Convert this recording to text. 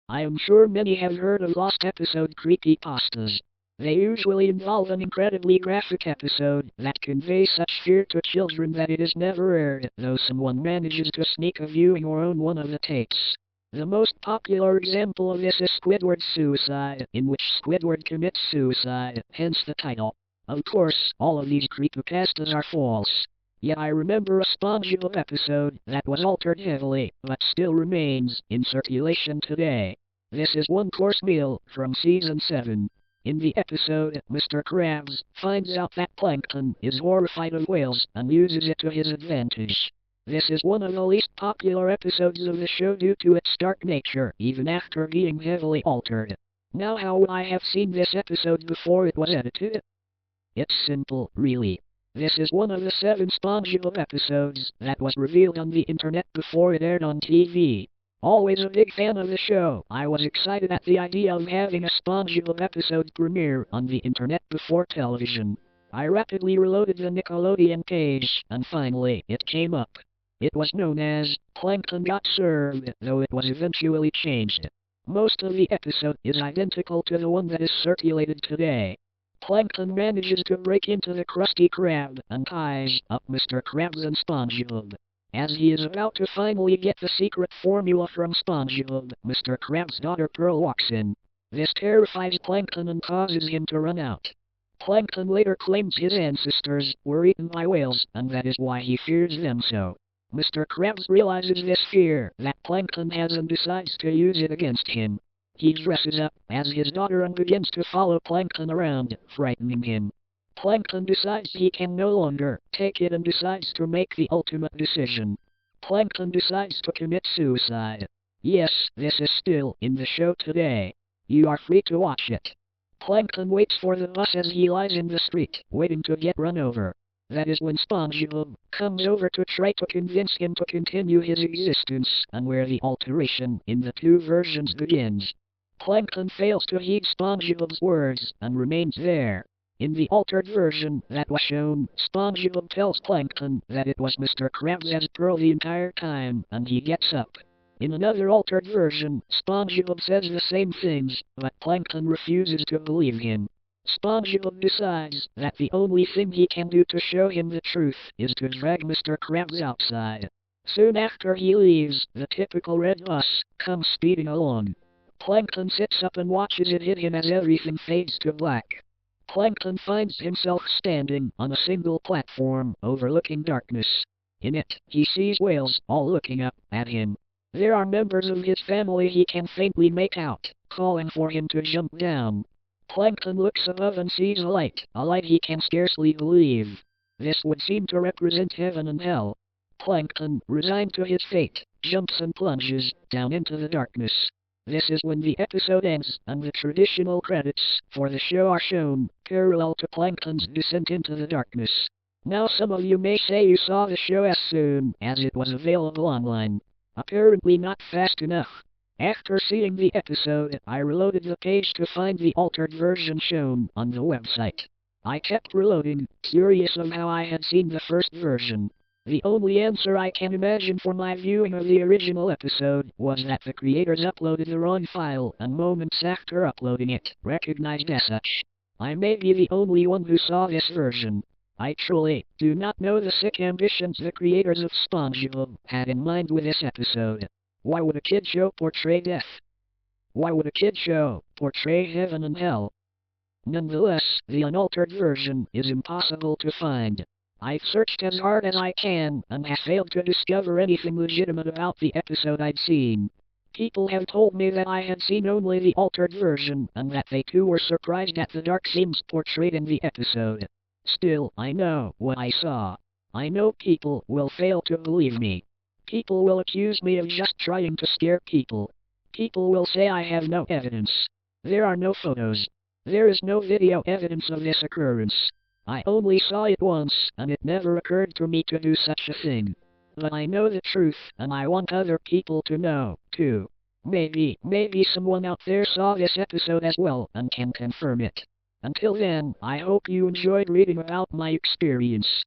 I am sure many have heard of lost episode creepypastas. They usually involve an incredibly graphic episode that conveys such fear to children that it is never aired, though someone manages to sneak a viewing or own one of the tapes. The most popular example of this is Squidward's suicide, in which Squidward commits suicide, hence the title. Of course, all of these creepypastas are false. Yet I remember a SpongeBob episode that was altered heavily, but still remains in circulation today. This is One Course Meal from Season 7. In the episode, Mr. Krabs finds out that Plankton is horrified of whales and uses it to his advantage. This is one of the least popular episodes of the show due to its stark nature, even after being heavily altered. Now how would I have seen this episode before it was edited? It's simple, really. This is one of the 7 SpongeBob episodes that was revealed on the internet before it aired on TV. Always a big fan of the show, I was excited at the idea of having a SpongeBob episode premiere on the internet before television. I rapidly reloaded the Nickelodeon page, and finally, it came up. It was known as Plankton Got Served, though it was eventually changed. Most of the episode is identical to the one that is circulated today. Plankton manages to break into the Krusty Krab and ties up Mr. Krabs and SpongeBob. As he is about to finally get the secret formula from SpongeBob, Mr. Krabs' daughter Pearl walks in. This terrifies Plankton and causes him to run out. Plankton later claims his ancestors were eaten by whales, and that is why he fears them so. Mr. Krabs realizes this fear that Plankton has and decides to use it against him. He dresses up as his daughter and begins to follow Plankton around, frightening him. Plankton decides he can no longer take it and decides to make the ultimate decision. Plankton decides to commit suicide. Yes, this is still in the show today. You are free to watch it. Plankton waits for the bus as he lies in the street, waiting to get run over. That is when SpongeBob comes over to try to convince him to continue his existence, and where the alteration in the 2 versions begins. Plankton fails to heed SpongeBob's words and remains there. In the altered version that was shown, SpongeBob tells Plankton that it was Mr. Krabs as Pearl the entire time, and he gets up. In another altered version, SpongeBob says the same things, but Plankton refuses to believe him. SpongeBob decides that the only thing he can do to show him the truth is to drag Mr. Krabs outside. Soon after he leaves, the typical red bus comes speeding along. Plankton sits up and watches it hit him as everything fades to black. Plankton finds himself standing on a single platform overlooking darkness. In it, he sees whales all looking up at him. There are members of his family he can faintly make out, calling for him to jump down. Plankton looks above and sees a light he can scarcely believe. This would seem to represent heaven and hell. Plankton, resigned to his fate, jumps and plunges down into the darkness. This is when the episode ends, and the traditional credits for the show are shown, parallel to Plankton's descent into the darkness. Now some of you may say you saw the show as soon as it was available online. Apparently not fast enough. After seeing the episode, I reloaded the page to find the altered version shown on the website. I kept reloading, curious of how I had seen the first version. The only answer I can imagine for my viewing of the original episode was that the creators uploaded the wrong file and moments after uploading it, recognized as such. I may be the only one who saw this version. I truly do not know the sick ambitions the creators of SpongeBob had in mind with this episode. Why would a kid show portray death? Why would a kid show portray heaven and hell? Nonetheless, the unaltered version is impossible to find. I've searched as hard as I can, and have failed to discover anything legitimate about the episode I'd seen. People have told me that I had seen only the altered version, and that they too were surprised at the dark themes portrayed in the episode. Still, I know what I saw. I know people will fail to believe me. People will accuse me of just trying to scare people. People will say I have no evidence. There are no photos. There is no video evidence of this occurrence. I only saw it once, and it never occurred to me to do such a thing. But I know the truth, and I want other people to know, too. Maybe someone out there saw this episode as well and can confirm it. Until then, I hope you enjoyed reading about my experience.